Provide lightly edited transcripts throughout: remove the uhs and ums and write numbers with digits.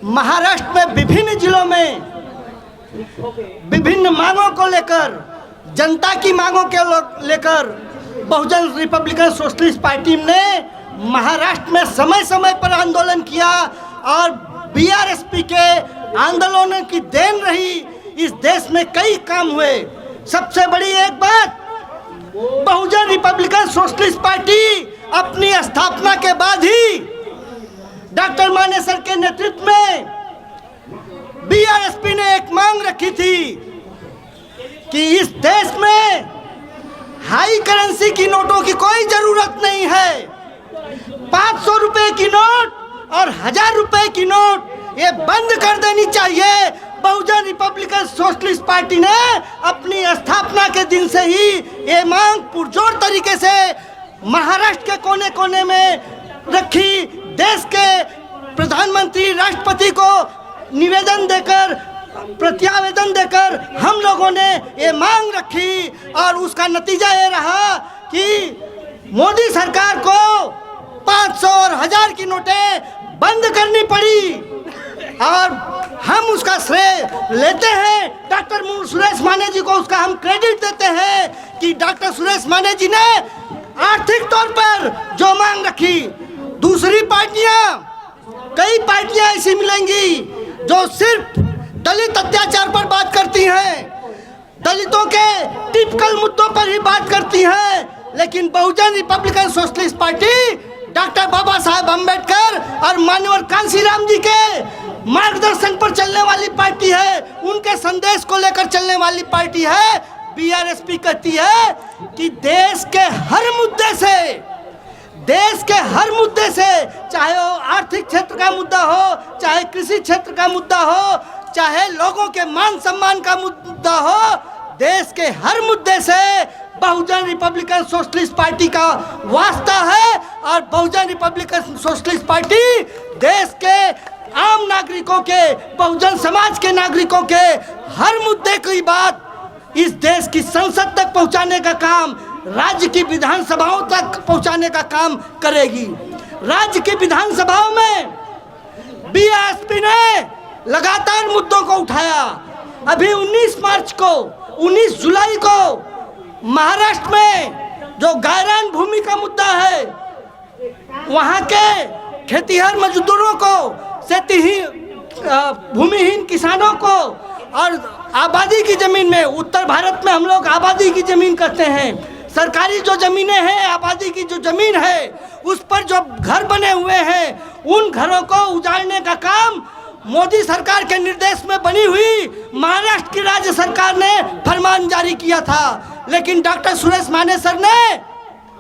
महाराष्ट्र में विभिन्न जिलों में विभिन्न मांगों को लेकर, जनता की मांगों के लेकर बहुजन रिपब्लिकन सोशलिस्ट पार्टी ने महाराष्ट्र में समय समय पर आंदोलन किया और बीआरएसपी के आंदोलनों की देन रही इस देश में कई काम हुए। सबसे बड़ी एक बात, बहुजन रिपब्लिकन सोशलिस्ट पार्टी अपनी स्थापना के बाद ही डॉक्टर मानेसर के नेतृत्व में बीआरएसपी ने एक मांग रखी थी कि इस देश में हाई करेंसी की नोटों की कोई जरूरत नहीं है। 500 रुपए की नोट और 1000 रुपए की नोट ये बंद कर देनी चाहिए। बहुजन रिपब्लिकन सोशलिस्ट पार्टी ने अपनी स्थापना के दिन से ही ये मांग पुरजोर तरीके से महाराष्ट्र के कोने कोने में रखी। देश के प्रधानमंत्री, राष्ट्रपति को निवेदन देकर, प्रत्यावेदन देकर हम लोगों ने ये मांग रखी और उसका नतीजा ये रहा कि मोदी सरकार को 500 और 1000 की नोटें बंद करनी पड़ी और हम उसका श्रेय लेते हैं। डॉक्टर सुरेश माने जी को उसका हम क्रेडिट देते हैं कि डॉक्टर सुरेश माने जी ने आर्थिक तौर पर जो मांग रखी। दूसरी पार्टियां, कई पार्टियां ऐसी मिलेंगी जो सिर्फ दलित अत्याचार पर बात करती हैं, दलितों के टिपिकल मुद्दों पर ही बात करती हैं, लेकिन बहुजन Republican socialist party doctor Baba Saheb Ambedkar और माननीय कांशीराम जी के मार्गदर्शन पर चलने वाली पार्टी है, उनके संदेश को लेकर चलने वाली पार्टी है। बीआरएसपी कहती है कि देश के हर मुद्दे से, चाहे वो आर्थिक क्षेत्र का मुद्दा हो, चाहे कृषि क्षेत्र का मुद्दा हो, चाहे लोगों के मान सम्मान का मुद्दा हो, देश के हर मुद्दे से बहुजन रिपब्लिकन सोशलिस्ट पार्टी का वास्ता है। और बहुजन रिपब्लिकन सोशलिस्ट पार्टी देश के आम नागरिकों के, बहुजन समाज के नागरिकों के हर मुद्दे की बात इस देश की संसद तक पहुंचाने का काम, राज्य की विधानसभाओं तक पहुंचाने का काम करेगी। राज्य की विधानसभाओं में बीएसपी ने लगातार मुद्दों को उठाया। अभी 19 जुलाई को महाराष्ट्र में जो गायरान भूमि का मुद्दा है, वहां के खेतीहर मजदूरों को, भूमिहीन किसानों को और आबादी की जमीन में, उत्तर भारत में हम लोग आबादी की जमीन कहते हैं, सरकारी जो जमीनें हैं, आबादी की जो जमीन है, उस पर जो घर बने हुए हैं, उन घरों को उजाड़ने का काम मोदी सरकार के निर्देश में बनी हुई महाराष्ट्र की राज्य सरकार ने फरमान जारी किया था। लेकिन डॉक्टर सुरेश मानेसर ने,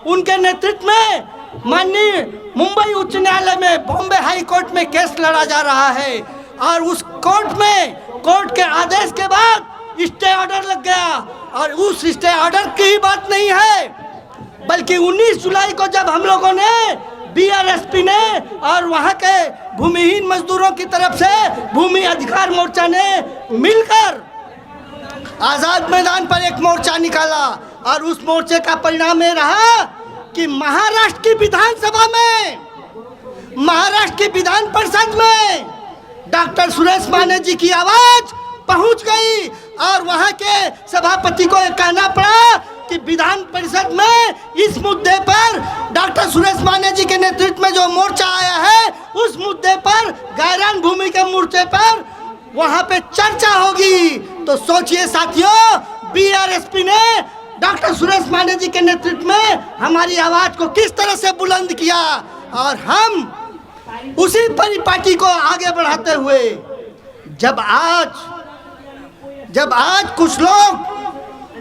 उनके नेतृत्व में माननीय मुंबई उच्च न्यायालय में, बॉम्बे हाई कोर्ट में केस लड़ा जा रहा है और उस कोर्ट के आदेश के बाद स्टे ऑर्डर लग गया। और उस स्टे ऑर्डर की ही बात नहीं है, बल्कि 19 जुलाई को जब हम लोगों ने, बीआरएसपी ने और वहां के भूमिहीन मजदूरों की तरफ से भूमि अधिकार मोर्चा ने मिलकर आजाद मैदान पर एक मोर्चा निकाला और उस मोर्चे का परिणाम ये रहा कि महाराष्ट्र की विधानसभा में, महाराष्ट्र की विधान परिषद में डॉक्टर सुरेश माने जी की आवाज पहुंच गई और वहां के सभापति को यह कहना पड़ा कि विधान परिषद में इस मुद्दे पर डॉक्टर सुरेश माने जी के नेतृत्व में जो मोर्चा आया है, उस मुद्दे पर, गायरान भूमि के मोर्चे पर वहां पे चर्चा होगी। तो सोचिए साथियों, बीआरएसपी ने डॉक्टर सुरेश माने जी के नेतृत्व में हमारी आवाज को किस तरह से बुलंद किया और हम उसी परिपाटी को आगे बढ़ाते हुए जब आज कुछ लोग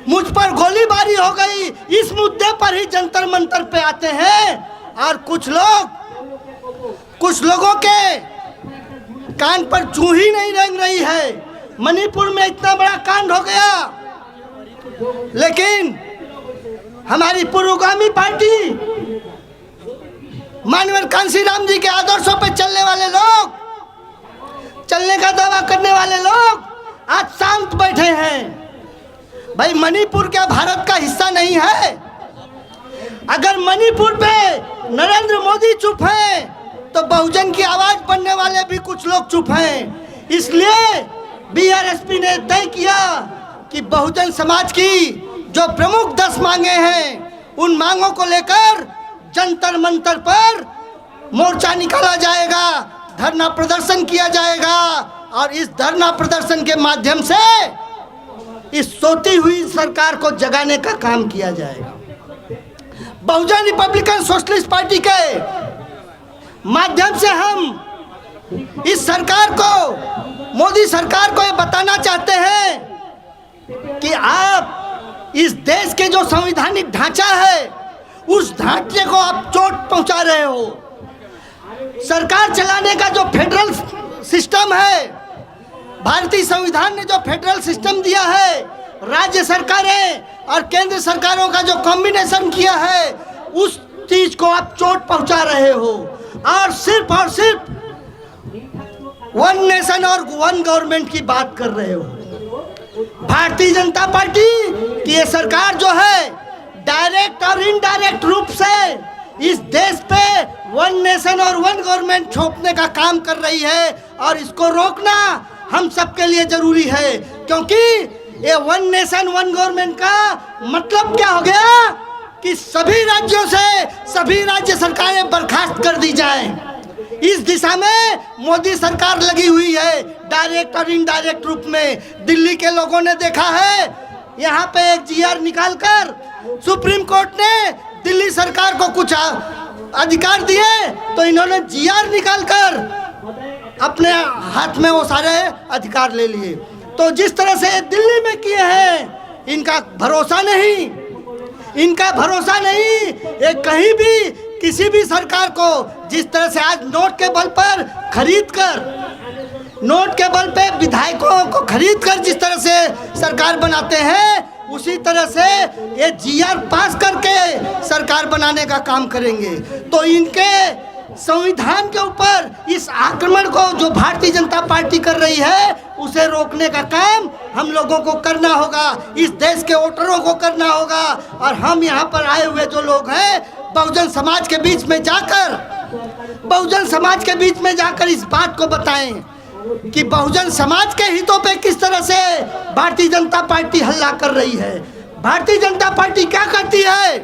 मुझ पर गोलीबारी हो गई, इस मुद्दे पर ही जंतर मंतर पे आते हैं और कुछ लोगों के कान पर चूही नहीं रेंग रही है। मणिपुर में इतना बड़ा कांड हो गया, लेकिन हमारी पुरोगामी पार्टी, माननीय कांशीराम जी के आदर्शों पर चलने वाले लोग, चलने का दावा करने वाले लोग आज शांत बैठे हैं। भाई, मणिपुर क्या भारत का हिस्सा नहीं है? अगर मणिपुर पे नरेंद्र मोदी चुप है तो बहुजन की आवाज बनने वाले भी कुछ लोग चुप हैं। इसलिए बीआरएसपी ने तय किया कि बहुजन समाज की जो प्रमुख 10 मांगे हैं, उन मांगों को लेकर जंतर मंतर पर मोर्चा निकाला जाएगा, धरना प्रदर्शन किया जाएगा और इस धरना प्रदर्शन के माध्यम से इस सोती हुई सरकार को जगाने का काम किया जाएगा। बहुजन रिपब्लिकन सोशलिस्ट पार्टी के माध्यम से हम इस सरकार को, मोदी सरकार को ये बताना चाहते हैं कि आप इस देश के जो संवैधानिक ढांचा है, उस ढांचे को आप चोट पहुंचा रहे हो। सरकार चलाने का जो फेडरल सिस्टम है, भारतीय संविधान ने जो फेडरल सिस्टम दिया है, राज्य सरकारें और केंद्र सरकारों का जो कॉम्बिनेशन किया है, उस चीज को आप चोट पहुंचा रहे हो और सिर्फ वन नेशन और वन गवर्नमेंट की बात कर रहे हो। भारतीय जनता पार्टी की ये सरकार जो है, डायरेक्ट और इनडायरेक्ट रूप से इस देश पे वन नेशन और वन गवर्नमेंट थोपने का काम कर रही है और इसको रोकना हम सबके लिए जरूरी है, क्योंकि ये वन नेशन वन गवर्नमेंट का मतलब क्या हो गया कि सभी राज्यों से सभी राज्य सरकारें बर्खास्त कर दी जाएं। इस दिशा में मोदी सरकार लगी हुई है, डायरेक्ट और इनडायरेक्ट रूप में। दिल्ली के लोगों ने देखा है, यहाँ पे एक जीआर निकालकर सुप्रीम कोर्ट ने दिल्ली सरकार को कुछ अधिकार दिए, तो इन्होंने जीआर निकालकर अपने हाथ में वो सारे अधिकार ले लिए। तो जिस तरह से दिल्ली में किए हैं, इनका भरोसा नहीं, इनका भरोसा नहीं। ये कहीं भी किसी भी सरकार को, जिस तरह से आज नोट के बल पर खरीद कर, नोट के बल पे विधायकों को खरीद कर जिस तरह से सरकार बनाते हैं, उसी तरह से ये जीआर पास करके सरकार बनाने का काम करेंगे। तो इनके संविधान के ऊपर इस आक्रमण को जो भारतीय जनता पार्टी कर रही है, उसे रोकने का काम हम लोगों को करना होगा, इस देश के वोटरों को करना होगा। और हम यहाँ पर आए हुए जो लोग हैं, बहुजन समाज के बीच में जाकर इस बात को बताएं कि बहुजन समाज के हितों पे किस तरह से भारतीय जनता पार्टी हल्ला कर रही है। भारतीय जनता पार्टी क्या करती है?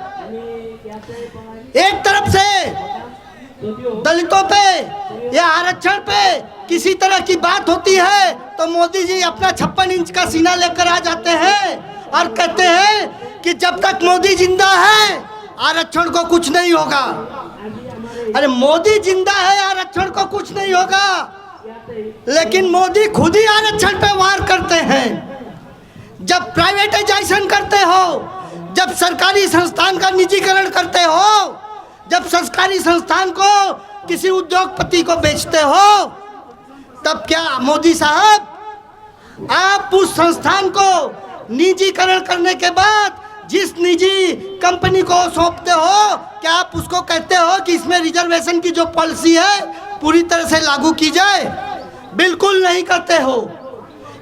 एक तरफ से दलितों पे या आरक्षण पे किसी तरह की बात होती है तो मोदी जी अपना 56 इंच का सीना लेकर आ जाते हैं और कहते हैं कि जब तक मोदी जिंदा है आरक्षण को कुछ नहीं होगा। अरे मोदी जिंदा है, आरक्षण को कुछ नहीं होगा, लेकिन मोदी खुद ही आरक्षण पे वार करते हैं। जब प्राइवेटाइजेशन करते हो, जब सरकारी संस्थान का निजीकरण करते हो, जब सरकारी संस्थान को किसी उद्योगपति को बेचते हो, तब क्या मोदी साहब आप उस संस्थान को निजीकरण करने के बाद जिस निजी कंपनी को सौंपते हो, क्या आप उसको कहते हो कि इसमें रिजर्वेशन की जो पॉलिसी है पूरी तरह से लागू की जाए? बिल्कुल नहीं करते हो।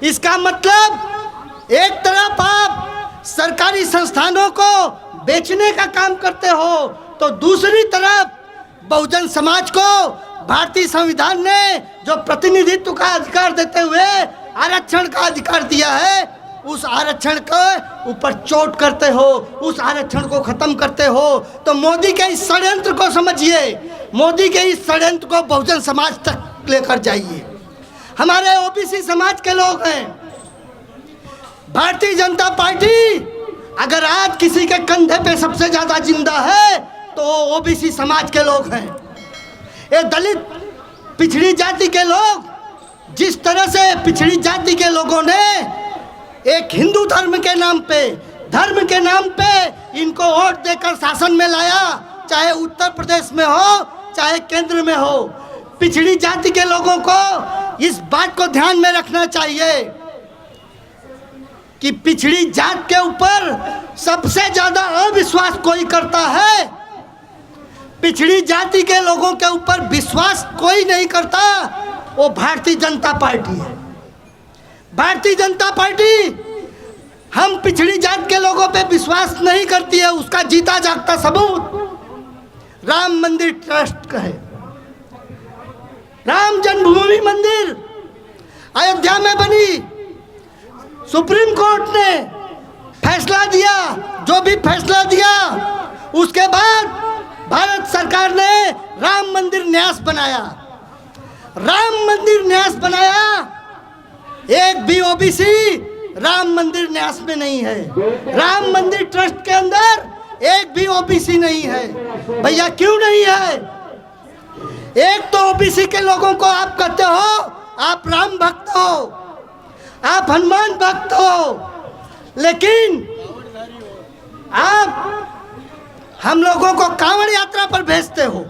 इसका मतलब एक तरफ आप सरकारी संस्थानों को बेचने का काम करते हो, तो दूसरी तरफ बहुजन समाज को भारतीय संविधान ने जो प्रतिनिधित्व का अधिकार देते हुए आरक्षण का अधिकार दिया है, उस आरक्षण के ऊपर चोट करते हो, उस आरक्षण को खत्म करते हो। तो मोदी के इस षड्यंत्र को समझिए, मोदी के इस षड्यंत्र को बहुजन समाज तक लेकर जाइए। हमारे ओबीसी समाज के लोग हैं। भारतीय जनता पार्टी अगर आज किसी के कंधे पे सबसे ज्यादा जिंदा है तो ओबीसी समाज के लोग हैं। ये दलित पिछड़ी जाति के लोग, जिस तरह से पिछड़ी जाति के लोगों ने एक हिंदू धर्म के नाम पे इनको वोट देकर शासन में लाया, चाहे उत्तर प्रदेश में हो चाहे केंद्र में हो। पिछड़ी जाति के लोगों को इस बात को ध्यान में रखना चाहिए कि पिछड़ी जात के ऊपर सबसे ज्यादा अविश्वास कोई करता है, पिछड़ी जाति के लोगों के ऊपर विश्वास कोई नहीं करता, वो भारतीय जनता पार्टी है। भारतीय जनता पार्टी हम पिछड़ी जात के लोगों पे विश्वास नहीं करती है। उसका जीता जागता सबूत राम मंदिर ट्रस्ट का है। राम जन्मभूमि मंदिर अयोध्या में बनी, सुप्रीम कोर्ट ने फैसला दिया, जो भी फैसला दिया, उसके बाद भारत सरकार ने राम मंदिर न्यास बनाया। राम मंदिर न्यास बनाया, एक भी ओबीसी राम मंदिर न्यास में नहीं है। राम मंदिर ट्रस्ट के अंदर एक भी ओबीसी नहीं है। भैया क्यों नहीं है? एक तो ओबीसी के लोगों को आप कहते हो आप राम भक्त हो, आप हनुमान भक्त हो, लेकिन आप हम लोगों को कांवड़ यात्रा पर भेजते हो,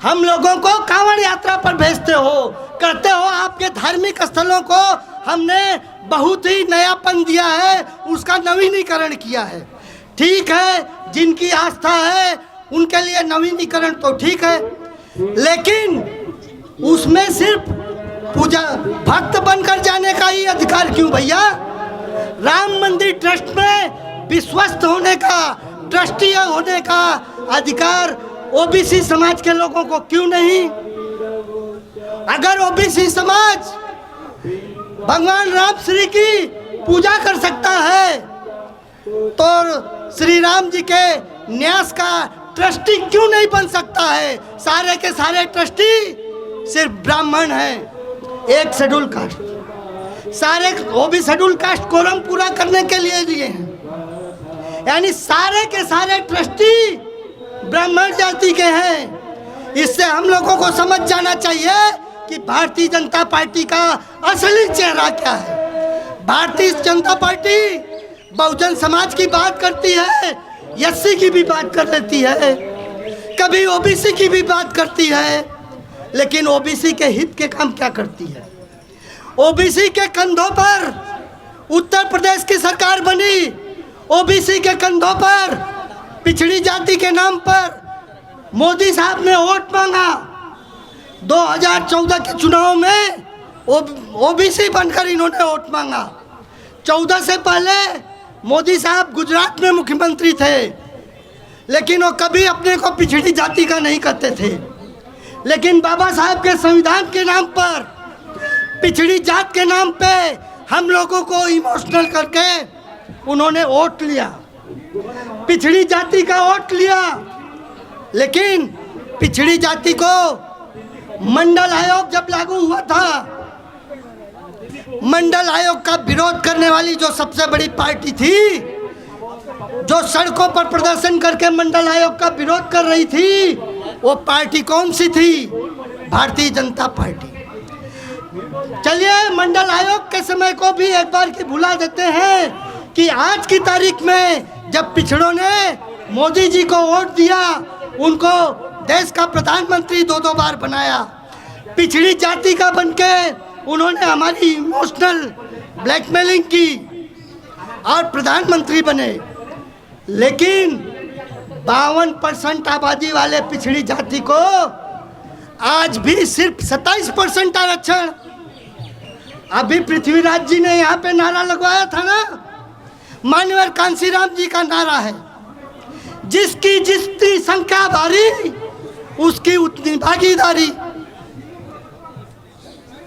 हम लोगों को कांवड़ यात्रा पर भेजते हो, कहते हो आपके धार्मिक स्थलों को हमने बहुत ही नयापन दिया है, उसका नवीनीकरण किया है। ठीक है, जिनकी आस्था है उनके लिए नवीनीकरण तो ठीक है, लेकिन उसमें सिर्फ पूजा भक्त बनकर जाने का ही अधिकार क्यों भैया? राम मंदिर ट्रस्ट में विश्वस्त होने का, ट्रस्टी होने का अधिकार ओबीसी समाज के लोगों को क्यों नहीं? अगर ओबीसी समाज भगवान राम श्री की पूजा कर सकता है तो श्री राम जी के न्यास का ट्रस्टी क्यों नहीं बन सकता है? सारे के सारे ट्रस्टी सिर्फ ब्राह्मण हैं, एक शेड्यूल कास्ट, सारे वो भी शेड्यूल कास्ट कोरम पूरा करने के लिए हैं, यानी सारे के सारे ट्रस्टी ब्राह्मण जाति के हैं। इससे हम लोगों को समझ जाना चाहिए कि भारतीय जनता पार्टी का असली चेहरा क्या है। भारतीय जनता पार्टी बहुजन समाज की बात करती है, एससी की भी बात कर लेती है, कभी ओबीसी की भी बात करती है, लेकिन ओबीसी के हित के काम क्या करती है? ओबीसी के कंधों पर उत्तर प्रदेश की सरकार बनी, ओबीसी के कंधों पर पिछड़ी जाति के नाम पर मोदी साहब ने वोट मांगा। 2014 के चुनाव में ओबीसी बनकर इन्होंने वोट मांगा। 14 से पहले मोदी साहब गुजरात में मुख्यमंत्री थे, लेकिन वो कभी अपने को पिछड़ी जाति का नहीं कहते थे, लेकिन बाबा साहब के संविधान के नाम पर, पिछड़ी जात के नाम पे हम लोगों को इमोशनल करके उन्होंने वोट लिया, पिछड़ी जाति का वोट लिया। लेकिन पिछड़ी जाति को मंडल आयोग जब लागू हुआ था, मंडल आयोग का विरोध करने वाली जो सबसे बड़ी पार्टी थी, जो सड़कों पर प्रदर्शन करके मंडल आयोग का विरोध कर रही थी, वो पार्टी कौन सी थी? भारतीय जनता पार्टी। चलिए मंडल आयोग के समय को भी एक बार की भुला देते हैं कि आज की तारीख में जब पिछड़ों ने मोदी जी को वोट दिया, उनको देश का प्रधानमंत्री 2-2 बार बनाया, पिछड़ी जाति का बनके उन्होंने हमारी इमोशनल ब्लैकमेलिंग की और प्रधानमंत्री बने, लेकिन 52% आबादी वाले पिछड़ी जाति को आज भी सिर्फ 27% आरक्षण। अभी पृथ्वीराज जी ने यहाँ पे नारा लगवाया था ना, माननीय कांशीराम जी का नारा है, जिसकी जितनी संख्या भारी उसकी उतनी भागीदारी।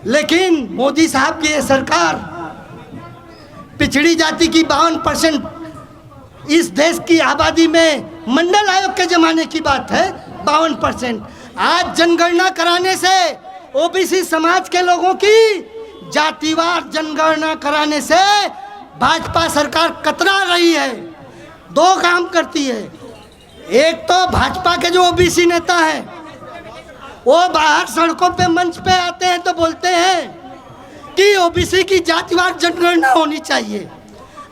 लेकिन मोदी साहब की ये सरकार पिछड़ी जाति की 52%, इस देश की आबादी में मंडल आयोग के जमाने की बात है 52%। आज जनगणना कराने से, ओबीसी समाज के लोगों की जातिवार जनगणना कराने से भाजपा सरकार कतरा रही है। 2 काम करती है, एक तो भाजपा के जो ओबीसी नेता हैं वो बाहर सड़कों पे मंच पे आते हैं तो बोलते हैं कि ओबीसी की जातिवार जनगणना होनी चाहिए।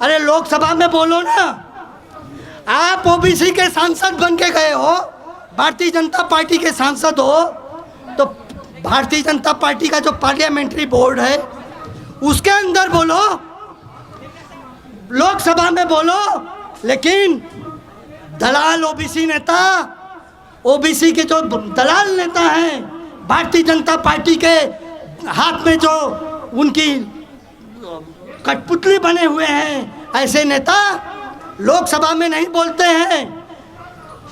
अरे लोकसभा में बोलो ना, आप ओबीसी के सांसद बन के गए हो, भारतीय जनता पार्टी के सांसद हो, तो भारतीय जनता पार्टी का जो पार्लियामेंट्री बोर्ड है उसके अंदर बोलो, लोकसभा में बोलो। लेकिन दलाल ओबीसी नेता, ओबीसी के जो दलाल नेता हैं, भारतीय जनता पार्टी के हाथ में जो उनकी कठपुतली बने हुए हैं, ऐसे नेता लोकसभा में नहीं बोलते हैं,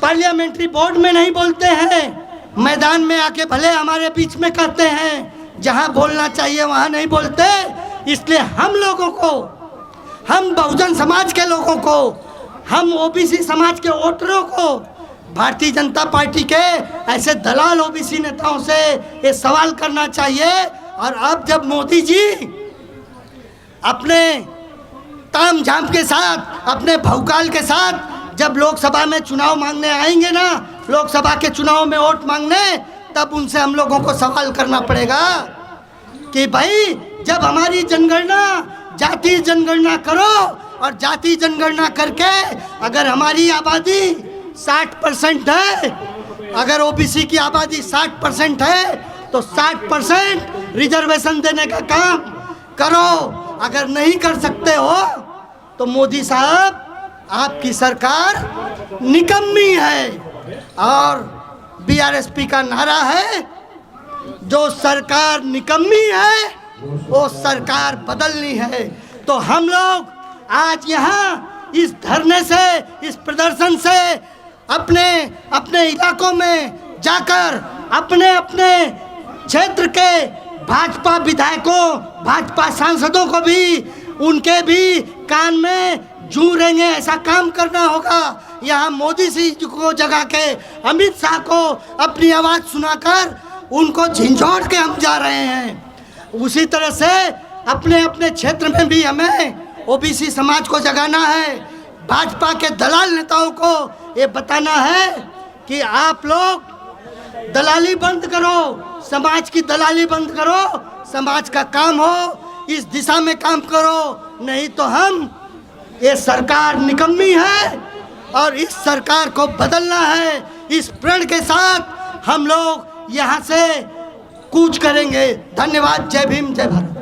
पार्लियामेंट्री बोर्ड में नहीं बोलते हैं, मैदान में आके भले हमारे बीच में कहते हैं, जहाँ बोलना चाहिए वहाँ नहीं बोलते। इसलिए हम लोगों को, हम बहुजन समाज के लोगों को, हम ओबीसी समाज के वोटरों को भारतीय जनता पार्टी के ऐसे दलाल ओबीसी नेताओं से ये सवाल करना चाहिए। और अब जब मोदी जी अपने ताम झाम के साथ, अपने भौकाल के साथ जब लोकसभा में चुनाव मांगने आएंगे ना, लोकसभा के चुनाव में वोट मांगने, तब उनसे हम लोगों को सवाल करना पड़ेगा कि भाई जब हमारी जनगणना, जाति जनगणना करो और जाति जनगणना करके अगर हमारी आबादी 60% है, अगर ओबीसी की आबादी 60% है तो 60% रिजर्वेशन देने का काम करो। अगर नहीं कर सकते हो तो मोदी साहब आपकी सरकार निकम्मी है। और बीआरएसपी का नारा है, जो सरकार निकम्मी है वो सरकार बदलनी है। तो हम लोग आज यहाँ इस धरने से, इस प्रदर्शन से अपने अपने इलाकों में जाकर अपने अपने क्षेत्र के भाजपा विधायकों, भाजपा सांसदों को भी, उनके भी कान में जू रहेंगे, ऐसा काम करना होगा। यहाँ मोदी जी को जगा के अमित शाह को अपनी आवाज़ सुनाकर उनको झिंझोड़ के हम जा रहे हैं। उसी तरह से अपने अपने क्षेत्र में भी हमें ओबीसी समाज को जगाना है। भाजपा के दलाल नेताओं को ये बताना है कि आप लोग दलाली बंद करो, समाज की दलाली बंद करो, समाज का काम हो इस दिशा में काम करो। नहीं तो हम, ये सरकार निकम्मी है और इस सरकार को बदलना है। इस प्रण के साथ हम लोग यहाँ से कूच करेंगे। धन्यवाद। जय भीम, जय भारत।